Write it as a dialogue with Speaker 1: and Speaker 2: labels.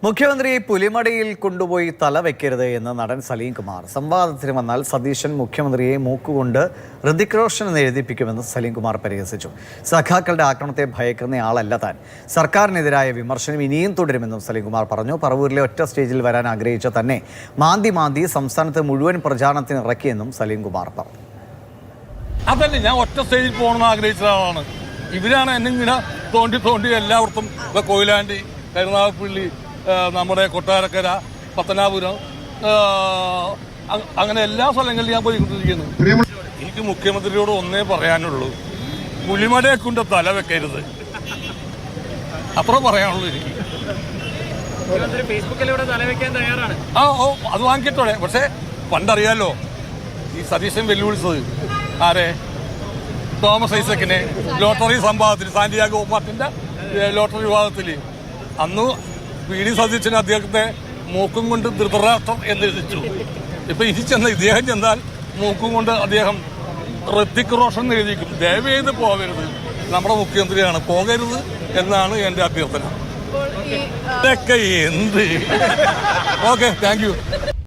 Speaker 1: മുഖ്യമന്ത്രിയെ പുലിമടയിൽ കൊണ്ടുപോയി തല വെക്കരുത് എന്ന് നടൻ സലീം കുമാർ. സംവാദത്തിന് വന്നാൽ സതീശൻ മുഖ്യമന്ത്രിയെ മൂക്കുകൊണ്ട് ഋതിക് റോഷൻ എന്ന് എഴുതിപ്പിക്കുമെന്ന് സലീം കുമാർ പരിഹസിച്ചു. സഖാക്കളുടെ ആക്രമണത്തെ ഭയക്കുന്നയാളല്ല താൻ. സർക്കാരിനെതിരായ വിമർശനം ഇനിയും തുടരുമെന്നും സലീം കുമാർ പറഞ്ഞു. പറവൂരിലെ ഒറ്റ സ്റ്റേജിൽ വരാൻ ആഗ്രഹിച്ച തന്നെ മാന്തി സംസ്ഥാനത്ത് മുഴുവൻ പ്രചാരണത്തിന് ഇറക്കിയെന്നും സലീം കുമാർ പറഞ്ഞു.
Speaker 2: അതല്ലേ, ഞാൻ ഒറ്റ സ്റ്റേജിൽ പോകണമെന്ന് ആഗ്രഹിച്ച ആളാണ്. ഇവരാണ് എന്നെ ഇങ്ങനെ തോണ്ടി എല്ലാവർക്കും കൊയിലാണ്ടി, കരുനാഗപ്പള്ളി, നമ്മുടെ കൊട്ടാരക്കര, പത്തനാപുരം, അങ്ങനെ എല്ലാ സ്ഥലങ്ങളിലും ഞാൻ പോയിക്കൊണ്ടിരിക്കുന്നു. എനിക്ക് മുഖ്യമന്ത്രിയോട് ഒന്നേ പറയാനുള്ളൂ, പുലിമടയെ കൊണ്ട് തല വെക്കരുത്, അത്ര പറയാനുള്ളൂ എനിക്ക്. അത് വാങ്ങിക്കട്ടോടെ. പക്ഷെ പണ്ടറിയാലോ ഈ സതീശൻ വെല്ലുവിളിച്ചത് ആരെ? തോമസ് ഐസക്കിനെ ലോട്ടറി സംഭവത്തിൽ, സാന്റിയാഗോ മാർട്ടിന്റെ ലോട്ടറി വിവാദത്തിൽ. അന്ന് പി.ഡി. സതീശൻ അദ്ദേഹത്തെ മൂക്കും കൊണ്ട് ധൃതരാഷ്ട്രം എന്നെഴുതിച്ചു. ഇപ്പൊ ഇനി ഇദ്ദേഹം ചെന്നാൽ മൂക്കും കൊണ്ട് അദ്ദേഹം ഋതിക് റോഷൻ എഴുതിക്കും. ദയവേത് പോകരുത്, നമ്മുടെ മുഖ്യമന്ത്രിയാണ്, പോകരുത് എന്നാണ് എന്റെ അഭ്യർത്ഥന. ഇതൊക്കെ എന്ത്? Okay, thank you.